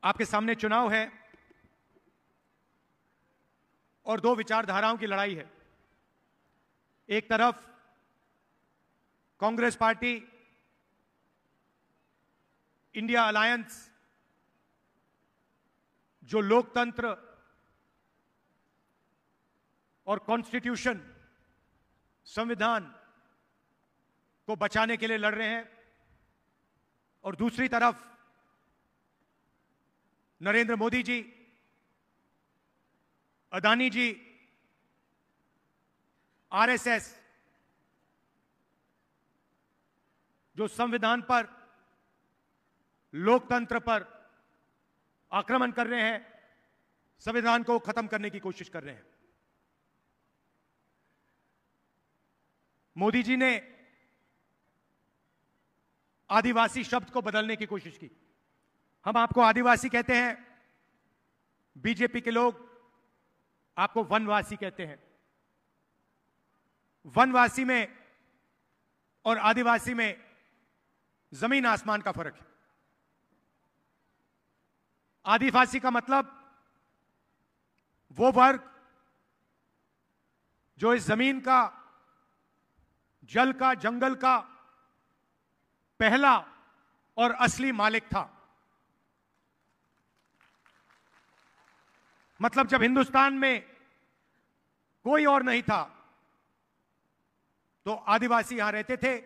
आपके सामने चुनाव है और दो विचारधाराओं की लड़ाई है। एक तरफ कांग्रेस पार्टी, इंडिया अलायंस, जो लोकतंत्र और कॉन्स्टिट्यूशन, संविधान को बचाने के लिए लड़ रहे हैं, और दूसरी तरफ नरेंद्र मोदी जी, अदानी जी, आरएसएस, जो संविधान पर, लोकतंत्र पर आक्रमण कर रहे हैं, संविधान को खत्म करने की कोशिश कर रहे हैं। मोदी जी ने आदिवासी शब्द को बदलने की कोशिश की। हम आपको आदिवासी कहते हैं, बीजेपी के लोग आपको वनवासी कहते हैं। वनवासी में और आदिवासी में जमीन आसमान का फर्क है। आदिवासी का मतलब वो वर्ग जो इस जमीन का, जल का, जंगल का पहला और असली मालिक था। मतलब जब हिंदुस्तान में कोई और नहीं था तो आदिवासी यहां रहते थे।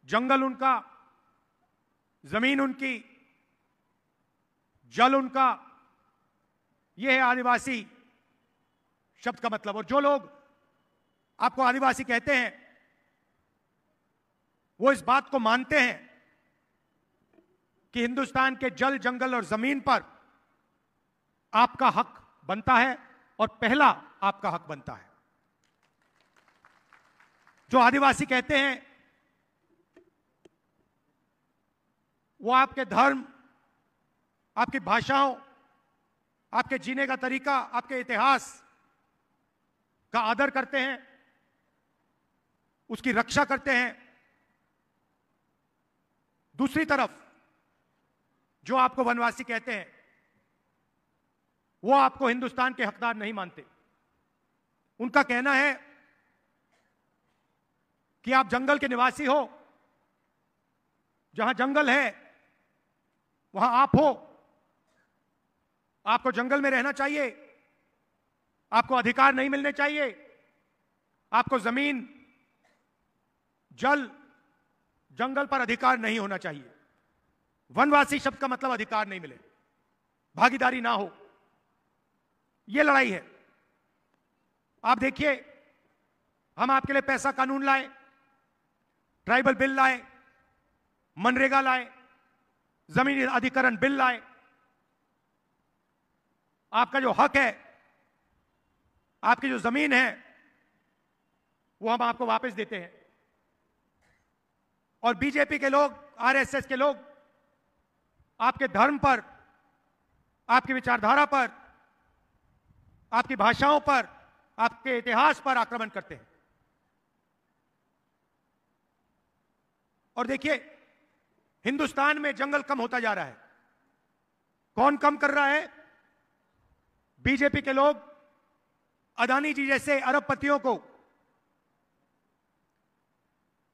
जंगल उनका, जमीन उनकी, जल उनका, यह है आदिवासी शब्द का मतलब। और जो लोग आपको आदिवासी कहते हैं वो इस बात को मानते हैं कि हिंदुस्तान के जल, जंगल और जमीन पर आपका हक बनता है और पहला आपका हक बनता है। जो आदिवासी कहते हैं वो आपके धर्म, आपकी भाषाओं, आपके जीने का तरीका, आपके इतिहास का आदर करते हैं, उसकी रक्षा करते हैं। दूसरी तरफ जो आपको वनवासी कहते हैं वो आपको हिंदुस्तान के हकदार नहीं मानते। उनका कहना है कि आप जंगल के निवासी हो, जहां जंगल है वहां आप हो, आपको जंगल में रहना चाहिए, आपको अधिकार नहीं मिलने चाहिए, आपको जमीन, जल, जंगल पर अधिकार नहीं होना चाहिए। वनवासी शब्द का मतलब अधिकार नहीं मिले, भागीदारी ना हो, यह लड़ाई है। आप देखिए, हम आपके लिए पैसा कानून लाए, ट्राइबल बिल लाए, मनरेगा लाए, जमीन अधिकरण बिल लाए। आपका जो हक है, आपकी जो जमीन है, वो हम आपको वापस देते हैं। और बीजेपी के लोग, आरएसएस के लोग आपके धर्म पर, आपकी विचारधारा पर, आपकी भाषाओं पर, आपके इतिहास पर आक्रमण करते हैं। और देखिए, हिंदुस्तान में जंगल कम होता जा रहा है। कौन कम कर रहा है? बीजेपी के लोग अदानी जी जैसे अरबपतियों को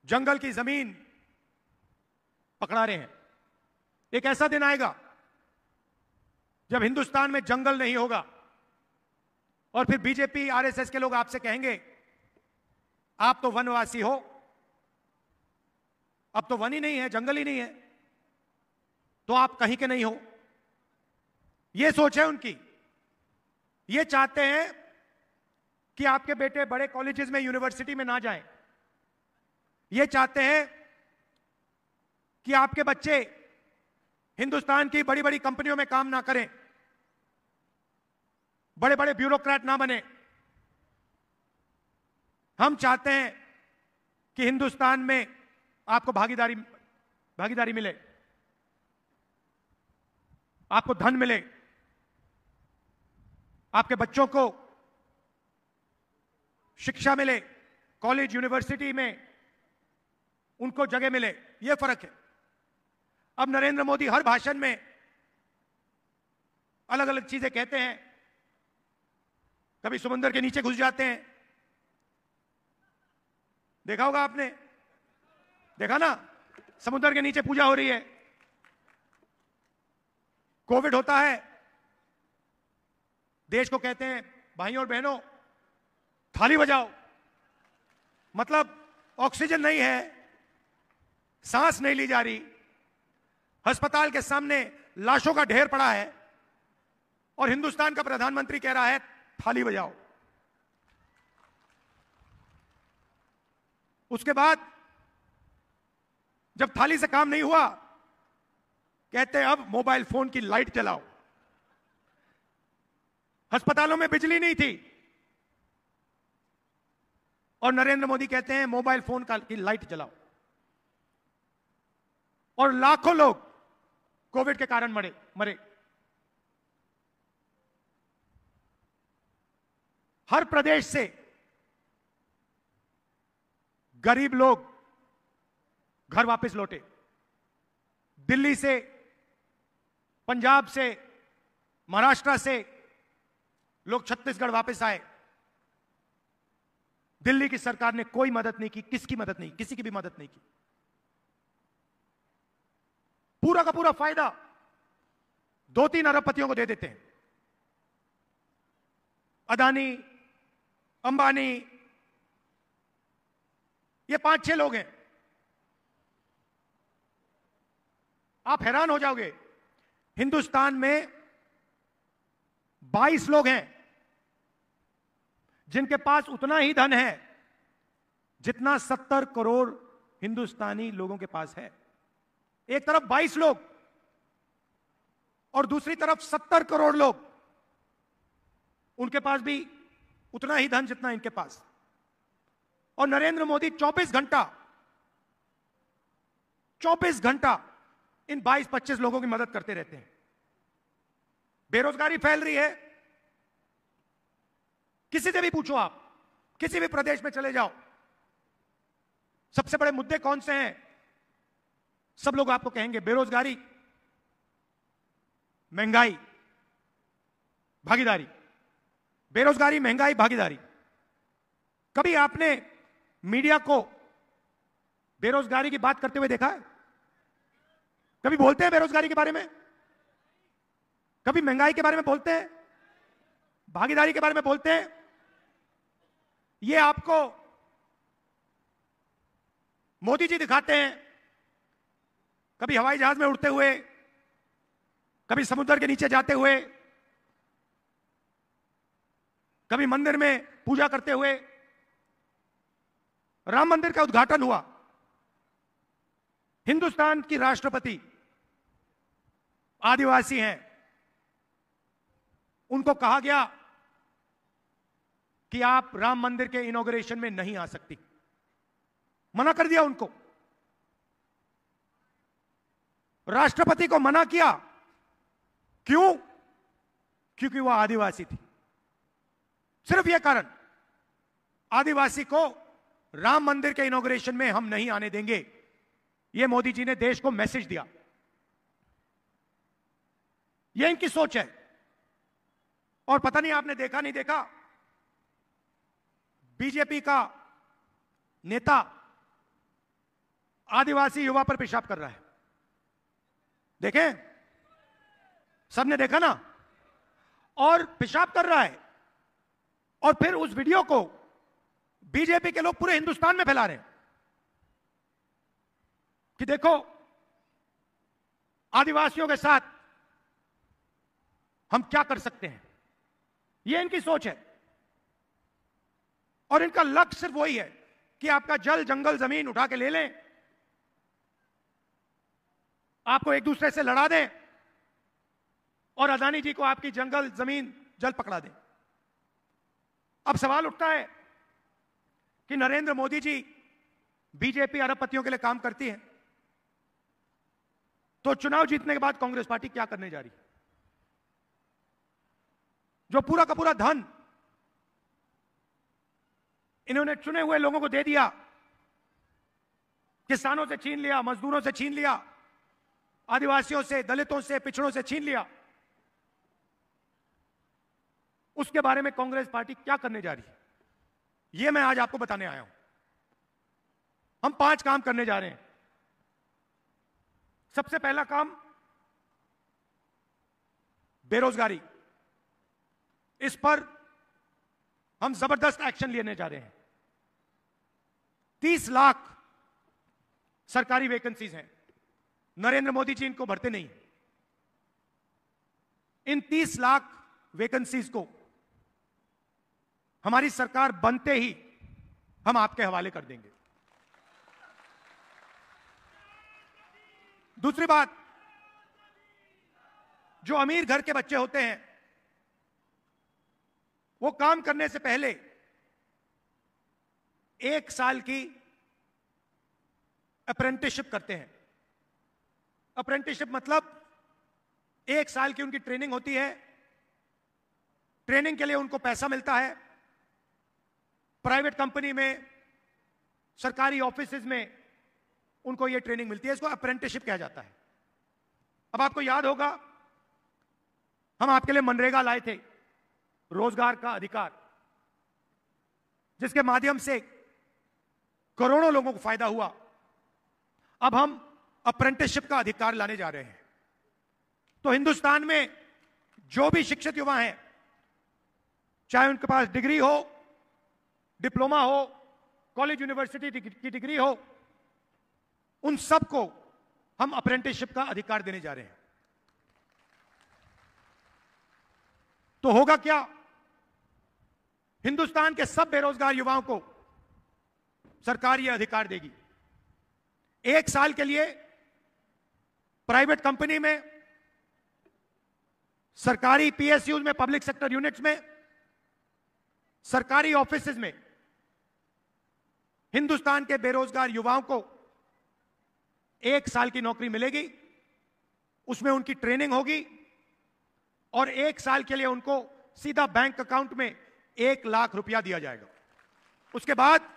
जंगल की जमीन पकड़ा रहे हैं। एक ऐसा दिन आएगा जब हिंदुस्तान में जंगल नहीं होगा और फिर बीजेपी, आरएसएस के लोग आपसे कहेंगे आप तो वनवासी हो, अब तो वन ही नहीं है, जंगल ही नहीं है, तो आप कहीं के नहीं हो। यह सोच है उनकी। ये चाहते हैं कि आपके बेटे बड़े कॉलेजेस में, यूनिवर्सिटी में ना जाएं। ये चाहते हैं कि आपके बच्चे हिंदुस्तान की बड़ी बड़ी कंपनियों में काम ना करें, बड़े बड़े ब्यूरोक्रेट ना बने। हम चाहते हैं कि हिंदुस्तान में आपको भागीदारी मिले, आपको धन मिले, आपके बच्चों को शिक्षा मिले, कॉलेज, यूनिवर्सिटी में उनको जगह मिले। यह फर्क है। अब नरेंद्र मोदी हर भाषण में अलग अलग चीजें कहते हैं, कभी समुद्र के नीचे घुस जाते हैं। देखा होगा आपने, देखा ना, समुद्र के नीचे पूजा हो रही है। कोविड होता है, देश को कहते हैं भाइयों और बहनों थाली बजाओ, मतलब ऑक्सीजन नहीं है, सांस नहीं ली जा रही, अस्पताल के सामने लाशों का ढेर पड़ा है, और हिंदुस्तान का प्रधानमंत्री कह रहा है थाली बजाओ। उसके बाद जब थाली से काम नहीं हुआ, कहते हैं अब मोबाइल फोन की लाइट जलाओ। अस्पतालों में बिजली नहीं थी, और नरेंद्र मोदी कहते हैं मोबाइल फोन की लाइट जलाओ, और लाखों लोग कोविड के कारण मरे। हर प्रदेश से गरीब लोग घर वापस लौटे, दिल्ली से, पंजाब से, महाराष्ट्र से लोग छत्तीसगढ़ वापस आए। दिल्ली की सरकार ने कोई मदद नहीं की, किसकी मदद नहीं, किसी की भी मदद नहीं की। पूरा का पूरा फायदा 2-3 अरबपतियों को दे देते हैं, अदानी, अंबानी, ये 5-6 लोग हैं। आप हैरान हो जाओगे, हिंदुस्तान में 22 लोग हैं जिनके पास उतना ही धन है जितना 70 करोड़ हिंदुस्तानी लोगों के पास है। एक तरफ 22 लोग और दूसरी तरफ 70 करोड़ लोग, उनके पास भी उतना ही धन जितना इनके पास। और नरेंद्र मोदी 24 घंटा इन 22-25 लोगों की मदद करते रहते हैं। बेरोजगारी फैल रही है, किसी से भी पूछो, आप किसी भी प्रदेश में चले जाओ, सबसे बड़े मुद्दे कौन से हैं, सब लोग आपको कहेंगे बेरोजगारी, महंगाई, भागीदारी। बेरोजगारी, महंगाई, भागीदारी। कभी आपने मीडिया को बेरोजगारी की बात करते हुए देखा है? कभी बोलते हैं बेरोजगारी के बारे में? कभी महंगाई के बारे में बोलते हैं? भागीदारी के बारे में बोलते हैं? ये आपको मोदी जी दिखाते हैं, कभी हवाई जहाज में उड़ते हुए, कभी समुद्र के नीचे जाते हुए, कभी मंदिर में पूजा करते हुए। राम मंदिर का उद्घाटन हुआ, हिंदुस्तान की राष्ट्रपति आदिवासी हैं, उनको कहा गया कि आप राम मंदिर के इनॉग्रेशन में नहीं आ सकती, मना कर दिया उनको। राष्ट्रपति को मना किया, क्यों? क्योंकि वह आदिवासी थी, सिर्फ यह कारण। आदिवासी को राम मंदिर के इनॉग्रेशन में हम नहीं आने देंगे, यह मोदी जी ने देश को मैसेज दिया। यह इनकी सोच है। और पता नहीं आपने देखा नहीं देखा, बीजेपी का नेता आदिवासी युवा पर पेशाब कर रहा है, देखें, सबने देखा ना, और पेशाब कर रहा है, और फिर उस वीडियो को बीजेपी के लोग पूरे हिंदुस्तान में फैला रहे हैं कि देखो आदिवासियों के साथ हम क्या कर सकते हैं। यह इनकी सोच है, और इनका लक्ष्य सिर्फ वही है कि आपका जल, जंगल, जमीन उठा के ले लें, आपको एक दूसरे से लड़ा दें, और अदानी जी को आपकी जंगल, जमीन, जल पकड़ा दें। अब सवाल उठता है कि नरेंद्र मोदी जी, बीजेपी अरबपतियों के लिए काम करती है, तो चुनाव जीतने के बाद कांग्रेस पार्टी क्या करने जा रही है? जो पूरा का पूरा धन इन्होंने चुने हुए लोगों को दे दिया, किसानों से छीन लिया, मजदूरों से छीन लिया, आदिवासियों से, दलितों से, पिछड़ों से छीन लिया, उसके बारे में कांग्रेस पार्टी क्या करने जा रही है, यह मैं आज आपको बताने आया हूं। हम 5 काम करने जा रहे हैं। सबसे पहला काम बेरोजगारी, इस पर हम जबरदस्त एक्शन लेने जा रहे हैं। 30 लाख सरकारी वैकेंसीज हैं, नरेंद्र मोदी जी इनको भरते नहीं। इन 30 लाख वैकेंसीज को हमारी सरकार बनते ही हम आपके हवाले कर देंगे। दूसरी बात, जो अमीर घर के बच्चे होते हैं वो काम करने से पहले 1 साल की अप्रेंटिसशिप करते हैं। अप्रेंटिसशिप मतलब 1 साल की उनकी ट्रेनिंग होती है। ट्रेनिंग के लिए उनको पैसा मिलता है। प्राइवेट कंपनी में, सरकारी ऑफिसेज में उनको यह ट्रेनिंग मिलती है। इसको अप्रेंटिसशिप कहा जाता है। अब आपको याद होगा, हम आपके लिए मनरेगा लाए थे, रोजगार का अधिकार, जिसके माध्यम से करोड़ों लोगों को फायदा हुआ। अब हम अप्रेंटिसशिप का अधिकार लाने जा रहे हैं। तो हिंदुस्तान में जो भी शिक्षित युवा हैं, चाहे उनके पास डिग्री हो, डिप्लोमा हो, कॉलेज यूनिवर्सिटी की डिग्री हो, उन सबको हम अप्रेंटिसशिप का अधिकार देने जा रहे हैं। तो होगा क्या, हिंदुस्तान के सब बेरोजगार युवाओं को सरकार यह अधिकार देगी। 1 साल के लिए प्राइवेट कंपनी में, सरकारी पीएसयूज में, पब्लिक सेक्टर यूनिट्स में, सरकारी ऑफिसेज में हिंदुस्तान के बेरोजगार युवाओं को 1 साल की नौकरी मिलेगी। उसमें उनकी ट्रेनिंग होगी और 1 साल के लिए उनको सीधा बैंक अकाउंट में 1 लाख रुपया दिया जाएगा। उसके बाद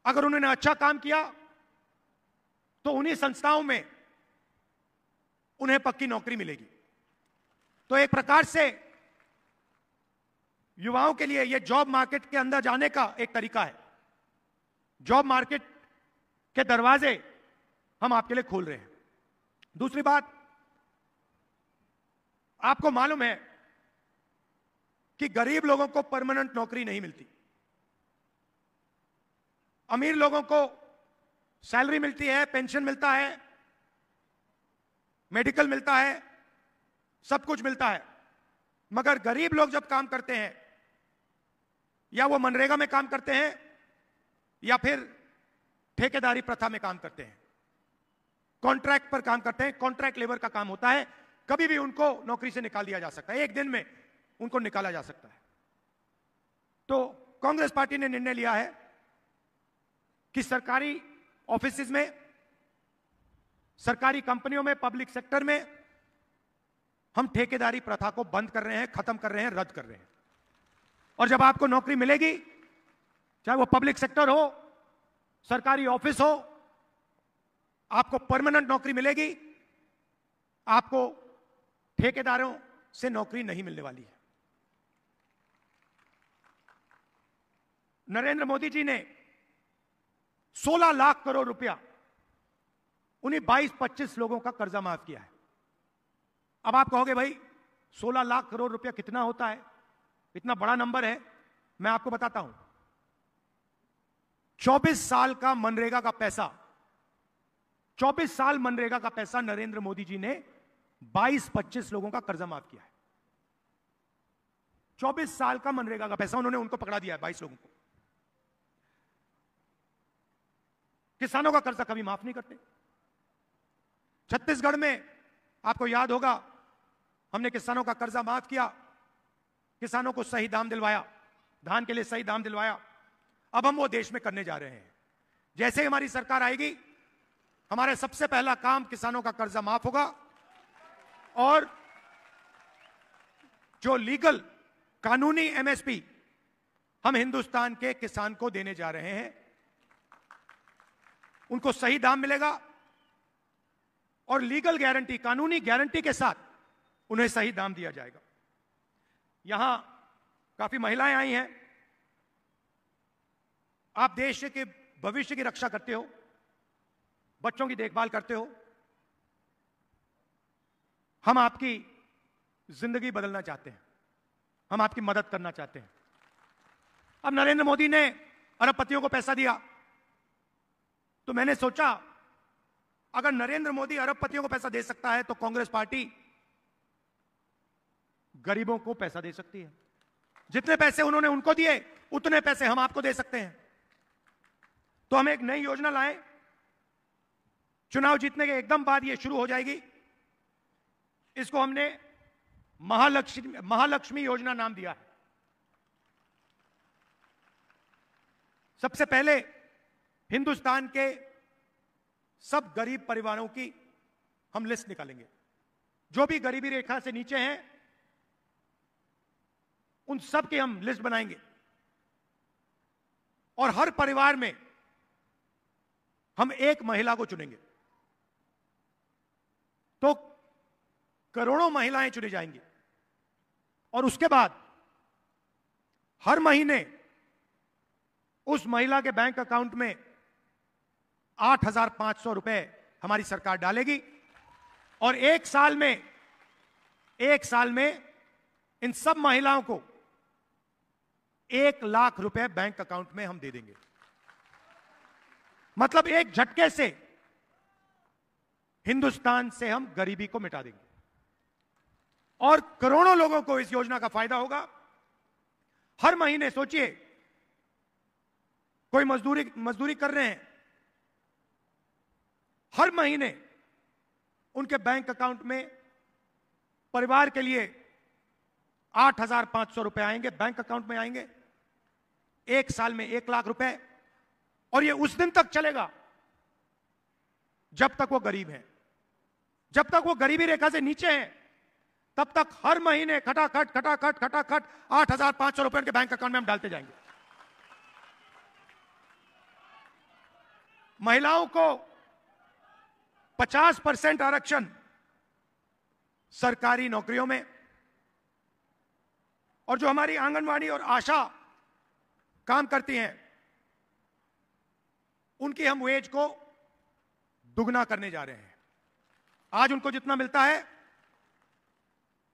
अगर उन्होंने अच्छा काम किया तो उन्हीं संस्थाओं में उन्हें पक्की नौकरी मिलेगी। तो एक प्रकार से युवाओं के लिए यह जॉब मार्केट के अंदर जाने का एक तरीका है। जॉब मार्केट के दरवाजे हम आपके लिए खोल रहे हैं। दूसरी बात, आपको मालूम है कि गरीब लोगों को परमानेंट नौकरी नहीं मिलती। अमीर लोगों को सैलरी मिलती है, पेंशन मिलता है, मेडिकल मिलता है, सब कुछ मिलता है। मगर गरीब लोग जब काम करते हैं, या वो मनरेगा में काम करते हैं या फिर ठेकेदारी प्रथा में काम करते हैं, कॉन्ट्रैक्ट पर काम करते हैं, कॉन्ट्रैक्ट लेबर का काम होता है, कभी भी उनको नौकरी से निकाल दिया जा सकता है। 1 दिन में उनको निकाला जा सकता है। तो कांग्रेस पार्टी ने निर्णय लिया है कि सरकारी ऑफिसेज में, सरकारी कंपनियों में, पब्लिक सेक्टर में हम ठेकेदारी प्रथा को बंद कर रहे हैं, खत्म कर रहे हैं, रद्द कर रहे हैं। और जब आपको नौकरी मिलेगी, चाहे वो पब्लिक सेक्टर हो, सरकारी ऑफिस हो, आपको परमानेंट नौकरी मिलेगी। आपको ठेकेदारों से नौकरी नहीं मिलने वाली है। नरेंद्र मोदी जी ने 16 लाख करोड़ रुपया उन्हीं 22-25 लोगों का कर्जा माफ किया है। अब आप कहोगे भाई 16 लाख करोड़ रुपया कितना होता है, इतना बड़ा नंबर है। मैं आपको बताता हूं, 24 साल का मनरेगा का पैसा, 24 साल मनरेगा का पैसा नरेंद्र मोदी जी ने 22-25 लोगों का कर्जा माफ किया है। 24 साल का मनरेगा का पैसा उन्होंने उनको पकड़ा दिया है, 22 लोगों को। किसानों का कर्जा कभी माफ नहीं करते। छत्तीसगढ़ में आपको याद होगा, हमने किसानों का कर्जा माफ किया, किसानों को सही दाम दिलवाया, धान के लिए सही दाम दिलवाया। अब हम वो देश में करने जा रहे हैं। जैसे ही हमारी सरकार आएगी, हमारा सबसे पहला काम किसानों का कर्जा माफ होगा और जो लीगल कानूनी एमएसपी हम हिंदुस्तान के किसान को देने जा रहे हैं, उनको सही दाम मिलेगा और लीगल गारंटी, कानूनी गारंटी के साथ उन्हें सही दाम दिया जाएगा। यहां काफी महिलाएं आई हैं। आप देश के भविष्य की रक्षा करते हो, बच्चों की देखभाल करते हो। हम आपकी जिंदगी बदलना चाहते हैं, हम आपकी मदद करना चाहते हैं। अब नरेंद्र मोदी ने अरबपतियों को पैसा दिया, तो मैंने सोचा अगर नरेंद्र मोदी अरबपतियों को पैसा दे सकता है तो कांग्रेस पार्टी गरीबों को पैसा दे सकती है। जितने पैसे उन्होंने उनको दिए उतने पैसे हम आपको दे सकते हैं। तो हम एक नई योजना लाए, चुनाव जीतने के एकदम बाद यह शुरू हो जाएगी। इसको हमने महालक्ष्मी योजना नाम दिया है। सबसे पहले हिंदुस्तान के सब गरीब परिवारों की हम लिस्ट निकालेंगे। जो भी गरीबी रेखा से नीचे हैं उन सब की हम लिस्ट बनाएंगे, और हर परिवार में हम एक महिला को चुनेंगे। तो करोड़ों महिलाएं चुनी जाएंगी, और उसके बाद हर महीने उस महिला के बैंक अकाउंट में 8,500 रुपए हमारी सरकार डालेगी, और एक साल में इन सब महिलाओं को 1 लाख रुपए बैंक अकाउंट में हम दे देंगे। मतलब एक झटके से हिंदुस्तान से हम गरीबी को मिटा देंगे, और करोड़ों लोगों को इस योजना का फायदा होगा। हर महीने सोचिए, कोई मजदूरी कर रहे हैं, हर महीने उनके बैंक अकाउंट में परिवार के लिए 8,500 रुपए आएंगे, बैंक अकाउंट में आएंगे। एक साल में 1 लाख रुपए, और ये उस दिन तक चलेगा जब तक वो गरीब हैं। जब तक वो गरीबी रेखा से नीचे हैं तब तक हर महीने खटाखट 8,500 रुपए उनके बैंक अकाउंट में हम डालते जाएंगे। महिलाओं को 50% आरक्षण सरकारी नौकरियों में, और जो हमारी आंगनवाड़ी और आशा काम करती हैं उनकी हम वेज को दुगना करने जा रहे हैं। आज उनको जितना मिलता है,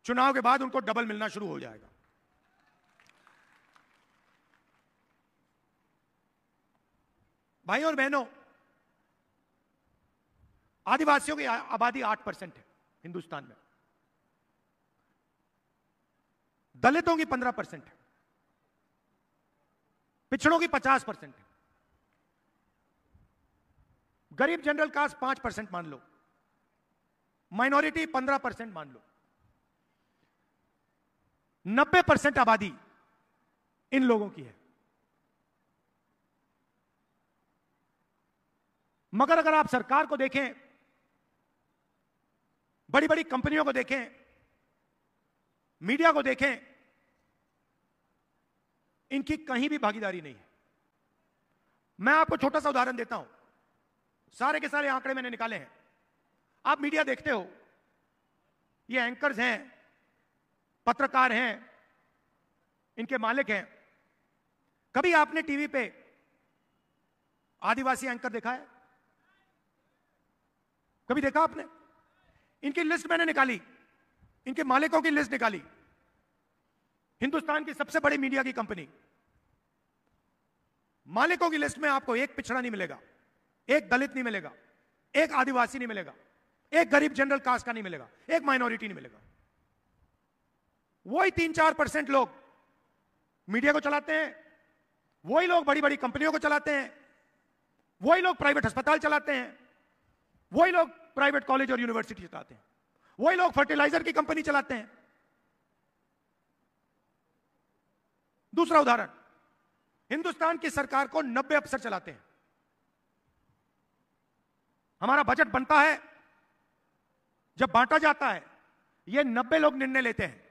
चुनाव के बाद उनको डबल मिलना शुरू हो जाएगा। भाइयों और बहनों, आदिवासियों की आबादी 8% है हिंदुस्तान में, दलितों की 15% है, पिछड़ों की 50% है, गरीब जनरल कास्ट 5% मान लो, माइनॉरिटी 15% मान लो, 90% आबादी इन लोगों की है। मगर अगर आप सरकार को देखें, बड़ी बड़ी कंपनियों को देखें, मीडिया को देखें, इनकी कहीं भी भागीदारी नहीं है। मैं आपको छोटा सा उदाहरण देता हूं, सारे के सारे आंकड़े मैंने निकाले हैं। आप मीडिया देखते हो, ये एंकर्स हैं, पत्रकार हैं, इनके मालिक हैं। कभी आपने टीवी पे आदिवासी एंकर देखा है? कभी देखा आपने? इनकी लिस्ट मैंने निकाली, इनके मालिकों की लिस्ट निकाली। हिंदुस्तान की सबसे बड़ी मीडिया की कंपनी, मालिकों की लिस्ट में आपको एक पिछड़ा नहीं मिलेगा, एक दलित नहीं मिलेगा, एक आदिवासी नहीं मिलेगा, एक गरीब जनरल कास्ट का नहीं मिलेगा, एक माइनॉरिटी नहीं मिलेगा। वही 3-4% लोग मीडिया को चलाते हैं, वही लोग बड़ी बड़ी कंपनियों को चलाते हैं, वही लोग प्राइवेट अस्पताल चलाते हैं, वही लोग प्राइवेट कॉलेज और यूनिवर्सिटी चलाते हैं, वही लोग फर्टिलाइजर की कंपनी चलाते हैं। दूसरा उदाहरण, हिंदुस्तान की सरकार को 90 अफसर चलाते हैं। हमारा बजट बनता है, जब बांटा जाता है, ये 90 लोग निर्णय लेते हैं।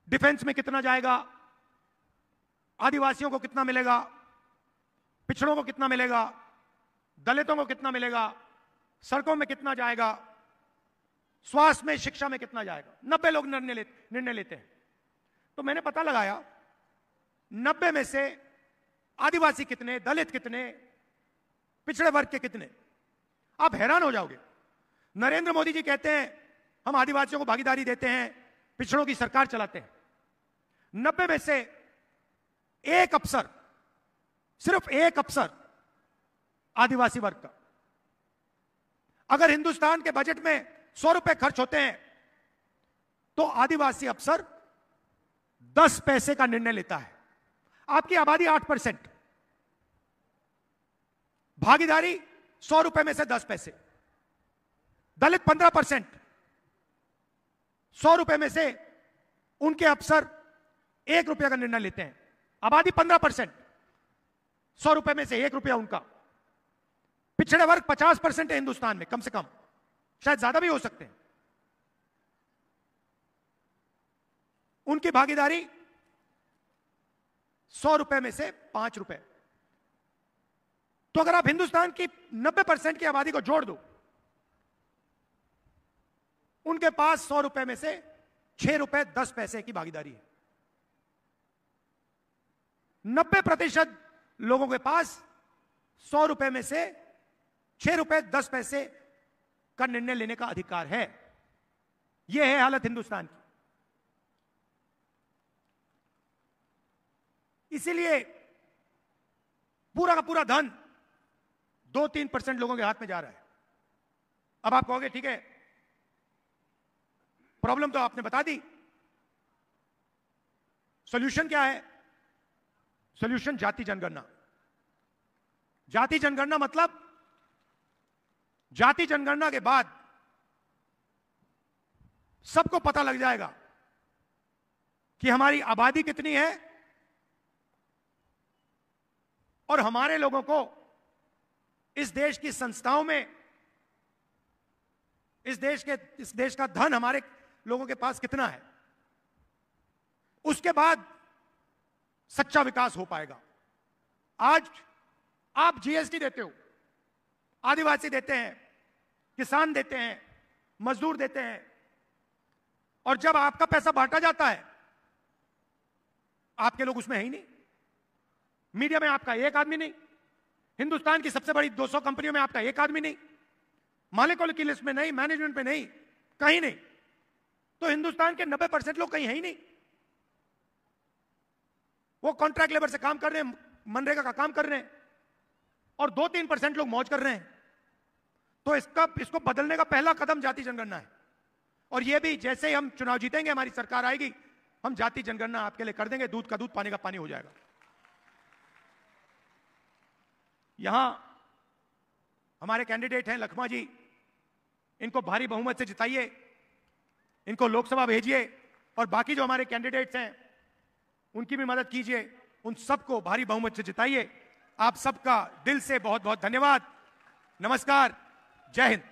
डिफेंस में कितना जाएगा, आदिवासियों को कितना मिलेगा, पिछड़ों को कितना मिलेगा, दलितों को कितना मिलेगा, सड़कों में कितना जाएगा, स्वास्थ्य में, शिक्षा में कितना जाएगा। 90 लोग निर्णय लेते हैं। तो मैंने पता लगाया 90 में से आदिवासी कितने, दलित कितने, पिछड़े वर्ग के कितने। आप हैरान हो जाओगे। नरेंद्र मोदी जी कहते हैं हम आदिवासियों को भागीदारी देते हैं, पिछड़ों की सरकार चलाते हैं। 90 में से एक अफसर, सिर्फ एक अफसर आदिवासी वर्ग का। अगर हिंदुस्तान के बजट में 100 रुपए खर्च होते हैं तो आदिवासी अफसर 10 पैसे का निर्णय लेता है। आपकी आबादी 8%, भागीदारी 100 रुपए में से 10 पैसे। दलित 15%, 100 रुपए में से उनके अफसर 1 रुपया का निर्णय लेते हैं। आबादी 15%, 100 रुपए में से 1 रुपया उनका। पिछड़े वर्ग 50% है हिंदुस्तान में, कम से कम, शायद ज्यादा भी हो सकते हैं। उनकी भागीदारी 100 रुपए में से 5 रुपए। तो अगर आप हिंदुस्तान की 90% की आबादी को जोड़ दो, उनके पास 100 रुपए में से 6 रुपए 10 पैसे की भागीदारी है। 90% लोगों के पास 100 रुपए में से 6 रुपए 10 पैसे का निर्णय लेने का अधिकार है। यह है हालत हिंदुस्तान की। इसीलिए पूरा का पूरा धन 2-3% लोगों के हाथ में जा रहा है। अब आप कहोगे ठीक है, प्रॉब्लम तो आपने बता दी, सॉल्यूशन क्या है? सॉल्यूशन जाति जनगणना। जाति जनगणना मतलब जाति जनगणना के बाद सबको पता लग जाएगा कि हमारी आबादी कितनी है और हमारे लोगों को इस देश की संस्थाओं में, इस देश का धन हमारे लोगों के पास कितना है। उसके बाद सच्चा विकास हो पाएगा। आज आप जीएसटी देते हो, आदिवासी देते हैं, किसान देते हैं, मजदूर देते हैं, और जब आपका पैसा बांटा जाता है आपके लोग उसमें है ही नहीं। मीडिया में आपका एक आदमी नहीं, हिंदुस्तान की सबसे बड़ी 200 कंपनियों में आपका एक आदमी नहीं, मालिकों की लिस्ट में नहीं, मैनेजमेंट में नहीं, कहीं नहीं। तो हिंदुस्तान के 90% लोग कहीं है ही नहीं। वो कॉन्ट्रैक्ट लेबर से काम कर रहे हैं, मनरेगा का काम कर रहे हैं, और 2-3% लोग मौज कर रहे हैं। तो इसको बदलने का पहला कदम जाति जनगणना है। और ये भी जैसे ही हम चुनाव जीतेंगे, हमारी सरकार आएगी, हम जाति जनगणना आपके लिए कर देंगे। दूध का दूध, पानी का पानी हो जाएगा। यहां हमारे कैंडिडेट हैं लखमा जी, इनको भारी बहुमत से जिताइए, इनको लोकसभा भेजिए, और बाकी जो हमारे कैंडिडेट्स हैं उनकी भी मदद कीजिए, उन सबको भारी बहुमत से जिताइए। आप सबका दिल से बहुत बहुत धन्यवाद। नमस्कार, जय हिंद।